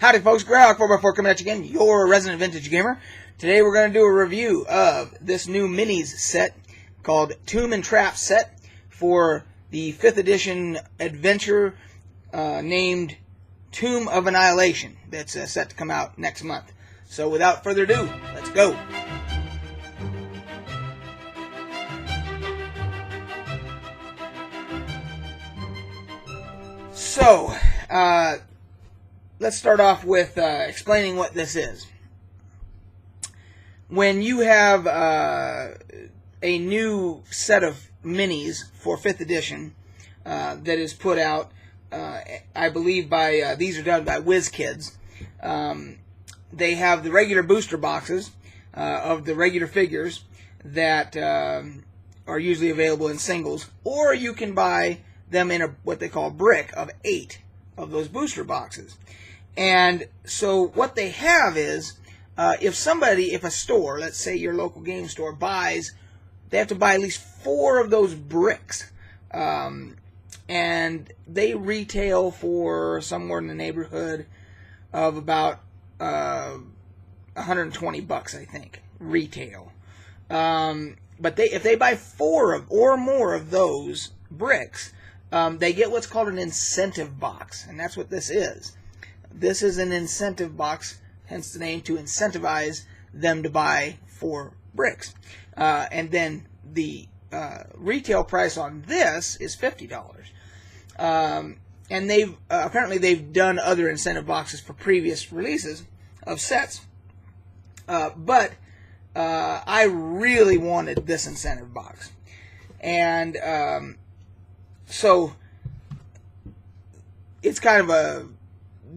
Howdy folks, Greyhawk 4x4 coming at you again, your resident vintage gamer. Today we're going to do a review of this new minis set called Tomb and Trap set for the 5th edition adventure named Tomb of Annihilation that's set to come out next month. So without further ado, let's go. So, let's start off with explaining what this is. When you have a new set of minis for 5th edition that is put out, I believe by these are done by WizKids. They have the regular booster boxes of the regular figures that are usually available in singles, or you can buy them in what they call a brick of 8 of those booster boxes. And so what they have is, if a store, let's say your local game store, buys, they have to buy at least 4 of those bricks. And they retail for somewhere in the neighborhood of about $120, I think, retail. But if they buy 4 or more of those bricks, they get what's called an incentive box, and that's what this is. This is an incentive box, hence the name, to incentivize them to buy 4 bricks. And then the retail price on this is $50. And apparently they've done other incentive boxes for previous releases of sets. But I really wanted this incentive box. And so it's kind of a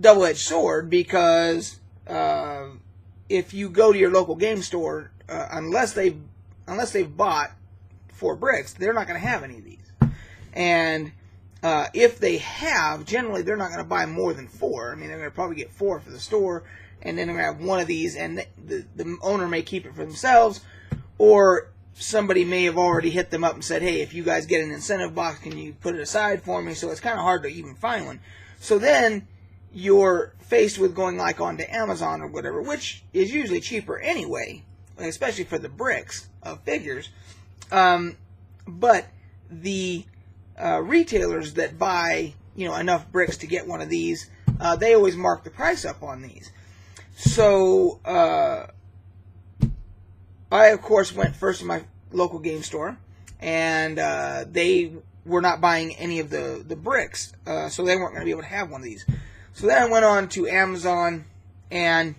double-edged sword, because if you go to your local game store, unless they've bought 4 bricks, they're not going to have any of these. And if they have, generally they're not going to buy more than 4. I mean, they're going to probably get 4 for the store, and then they're going to have one of these, and the owner may keep it for themselves, or somebody may have already hit them up and said, hey, if you guys get an incentive box, can you put it aside for me? So it's kind of hard to even find one. So then you're faced with going like onto Amazon or whatever, which is usually cheaper anyway, especially for the bricks of figures. But the retailers that buy, enough bricks to get one of these, they always mark the price up on these. So I, of course, went first to my local game store, and they were not buying any of the bricks, so they weren't going to be able to have one of these. So then I went on to Amazon, and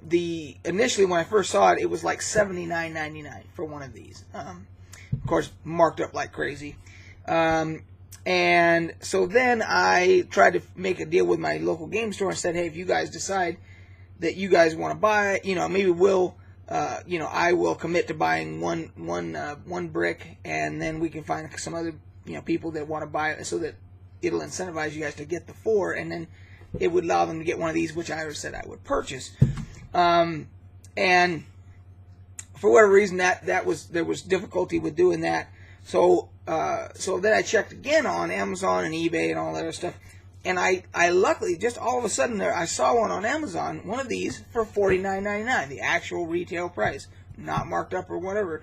initially when I first saw it, it was like $79.99 for one of these. Of course, marked up like crazy. And so then I tried to make a deal with my local game store and said, hey, if you guys decide that you guys want to buy, maybe we'll, I will commit to buying one brick, and then we can find some other, people that want to buy it, so that it'll incentivize you guys to get the 4, and then it would allow them to get one of these, which I said I would purchase. And for whatever reason, there was difficulty with doing that. So then I checked again on Amazon and eBay and all that other stuff. And I luckily, just all of a sudden, I saw one on Amazon, one of these, for $49.99, the actual retail price, not marked up or whatever.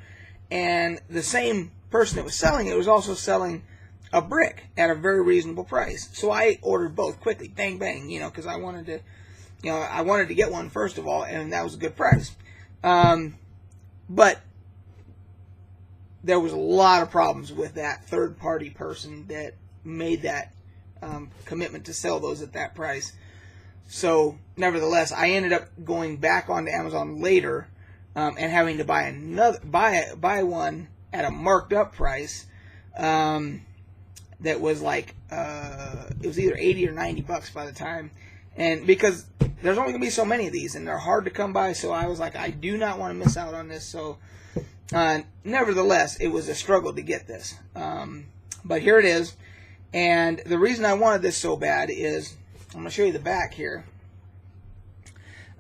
And the same person that was selling it was also selling a brick at a very reasonable price. So I ordered both quickly, bang, bang, because I wanted to get one first of all, and that was a good price. But there was a lot of problems with that third-party person that made that commitment to sell those at that price. So nevertheless, I ended up going back onto Amazon later and having to buy one at a marked up price that was like it was either $80 or $90 by the time, and because there's only gonna be so many of these and they're hard to come by, so I was like, I do not want to miss out on this. So nevertheless, it was a struggle to get this, but here it is. And the reason I wanted this so bad is, I'm going to show you the back here.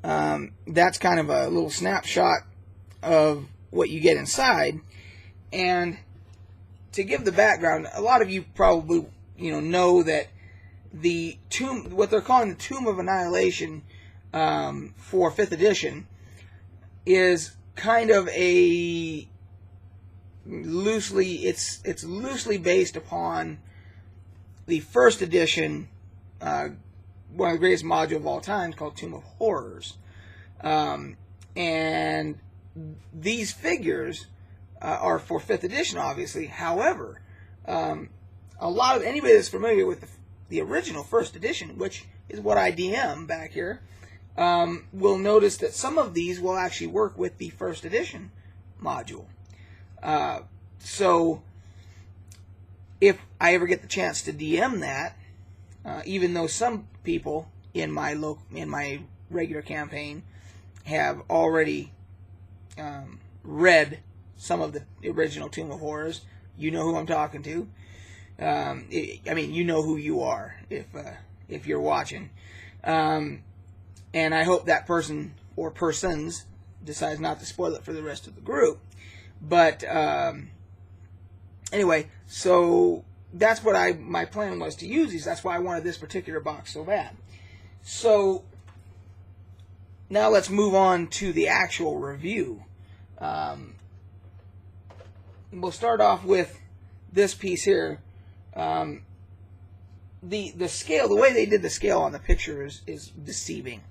That's kind of a little snapshot of what you get inside. And to give the background, a lot of you probably know that the tomb, what they're calling the Tomb of Annihilation, for 5th edition is kind of a it's loosely based upon the 1st edition, one of the greatest modules of all time, called Tomb of Horrors. And these figures are for 5th edition, obviously. However, a lot of anybody that's familiar with the original 1st edition, which is what I DM back here, will notice that some of these will actually work with the 1st edition module. So if I ever get the chance to DM that, even though some people in my regular campaign have already read some of the original Tomb of Horrors, you know who I'm talking to. I mean, you know who you are if you're watching. And I hope that person or persons decides not to spoil it for the rest of the group. But anyway, so that's what my plan was to use these. That's why I wanted this particular box so bad. So now let's move on to the actual review. We'll start off with this piece here. The scale, the way they did the scale on the picture is deceiving.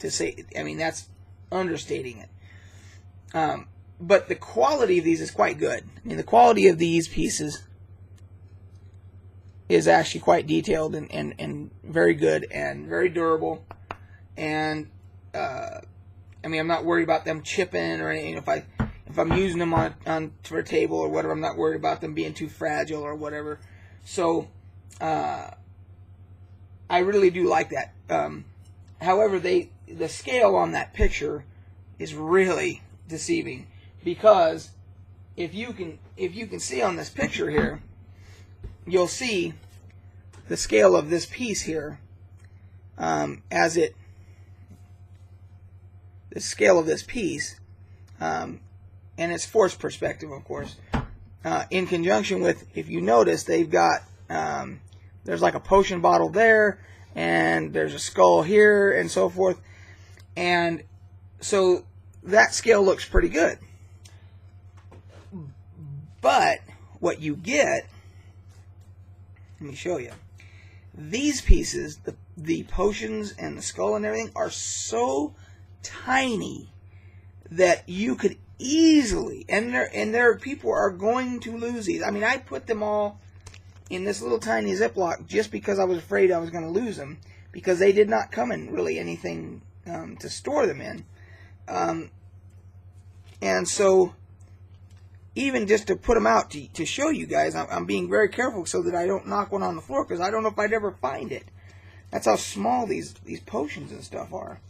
To say, I mean, that's understating it. But the quality of these is quite good. I mean, the quality of these pieces is actually quite detailed and very good and very durable. And I mean, I'm not worried about them chipping or anything. If I'm using them on for a table or whatever, I'm not worried about them being too fragile or whatever. So I really do like that. However, the scale on that picture is really deceiving, because if you can see on this picture here, you'll see the scale of this piece here the scale of this piece, and it's forced perspective, of course, in conjunction with, if you notice, they've got there's like a potion bottle there, and there's a skull here, and so forth. And so that scale looks pretty good. But what you get, let me show you. These pieces, the potions and the skull and everything, are so tiny that you could easily, and there people are going to lose these. I mean, I put them all in this little tiny Ziploc just because I was afraid I was going to lose them, because they did not come in really anything to store them in. And so even just to put them out to show you guys, I'm being very careful so that I don't knock one on the floor, because I don't know if I'd ever find it. That's how small these potions and stuff are.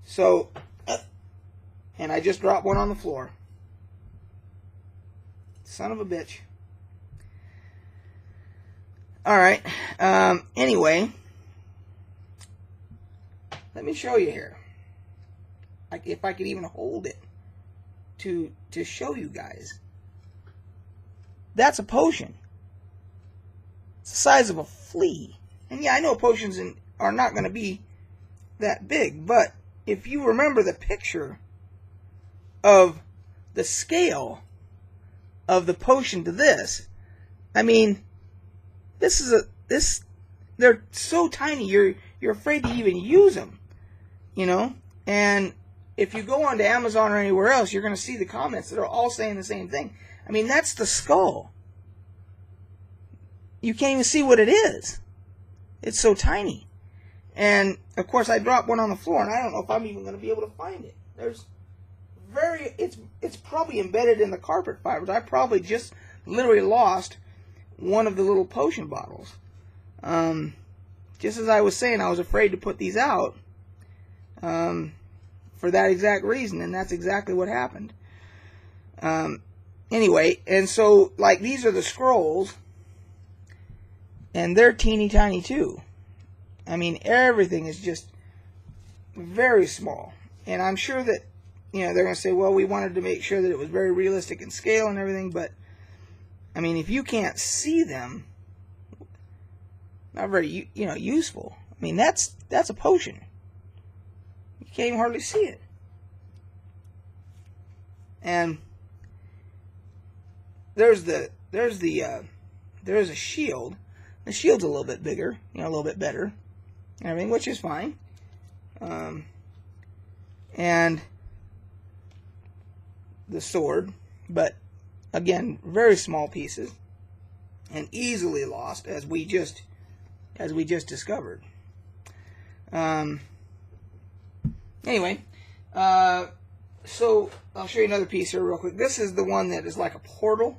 So, and I just dropped one on the floor. Son of a bitch. Alright, anyway, let me show you here. If I could even hold it to show you guys. That's a potion. It's the size of a flea. And yeah, I know potions are not going to be that big, but if you remember the picture of the scale of the potion to this, I mean, they're so tiny, you're afraid to even use them, you know. And if you go onto Amazon or anywhere else, you're going to see the comments that are all saying the same thing. I mean, that's the skull. You can't even see what it is. It's so tiny. And of course, I dropped one on the floor, and I don't know if I'm even going to be able to find it. It's probably embedded in the carpet fibers. I probably just literally lost one of the little potion bottles. Just as I was saying, I was afraid to put these out for that exact reason, and that's exactly what happened. Anyway, and so, like, these are the scrolls, and they're teeny tiny too. I mean, everything is just very small. And I'm sure that, you know, they're going to say, well, we wanted to make sure that it was very realistic in scale and everything, but I mean, if you can't see them, not very, useful. I mean, that's a potion. You can't even hardly see it. And there's a shield. The shield's a little bit bigger, a little bit better, and everything, which is fine. And the sword, but again, very small pieces and easily lost, as we just discovered. Anyway, so I'll show you another piece here real quick. This is the one that is like a portal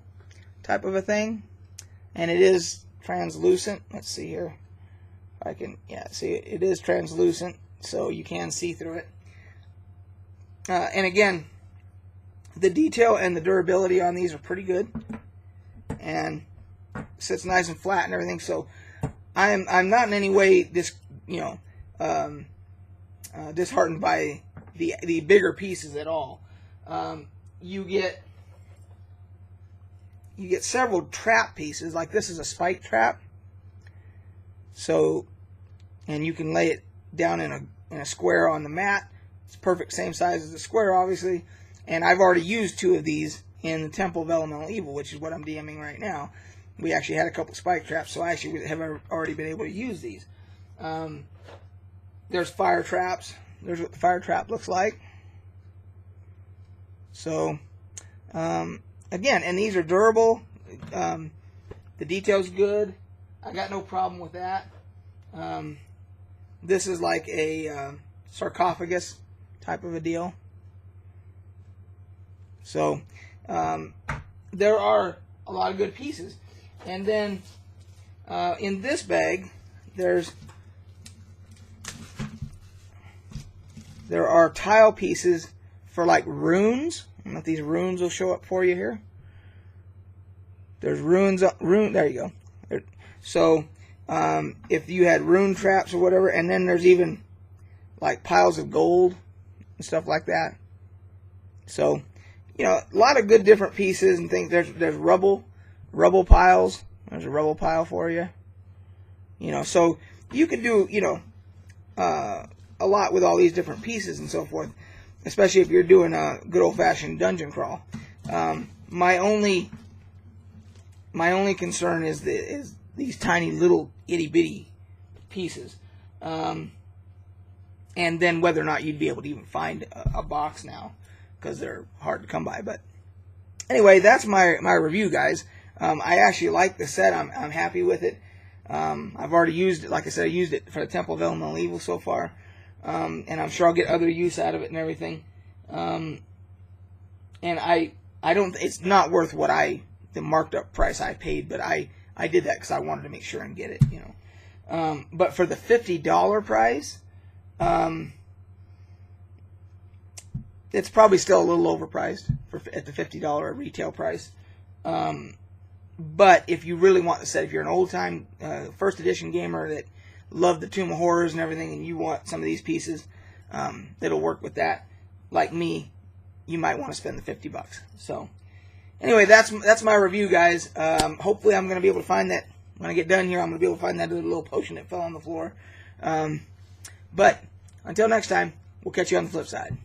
type of a thing, and it is translucent. Let's see here. I can, see it is translucent, so you can see through it. And again, the detail and the durability on these are pretty good, and sits nice and flat and everything. So I'm not in any way disheartened by the bigger pieces at all. You get several trap pieces. Like this is a spike trap. So, and you can lay it down in a square on the mat. It's perfect, same size as the square, obviously. And I've already used 2 of these in the Temple of Elemental Evil, which is what I'm DMing right now. We actually had a couple spike traps, so I actually have already been able to use these. There's fire traps. There's what the fire trap looks like. So, again, and these are durable. The detail's good. I got no problem with that. This is like a sarcophagus type of a deal. So, there are a lot of good pieces. And then, in this bag, there are tile pieces for like runes. I don't know if these runes will show up for you here. There's runes, there you go. So, if you had rune traps or whatever, and then there's even like piles of gold and stuff like that. So, a lot of good different pieces and things. There's rubble piles. There's a rubble pile for you. So you can do, a lot with all these different pieces and so forth, especially if you're doing a good old-fashioned dungeon crawl. My only concern is these tiny little itty-bitty pieces. And then whether or not you'd be able to even find a box now, because they're hard to come by. But anyway, that's my review, guys. I actually like the set. I'm happy with it. I've already used it. Like I said, I used it for the Temple of Elemental Evil so far. And I'm sure I'll get other use out of it and everything. And I don't, it's not worth what the marked up price I paid, but I did that because I wanted to make sure and get it, but for the $50 price, it's probably still a little overpriced at the $50 retail price. But if you really want the set, if you're an old-time first edition gamer that loved the Tomb of Horrors and everything, and you want some of these pieces that'll work with that, like me, you might want to spend the $50. So, anyway, that's my review, guys. Hopefully, I'm going to be able to find that when I get done here. I'm going to be able to find that little potion that fell on the floor. But until next time, we'll catch you on the flip side.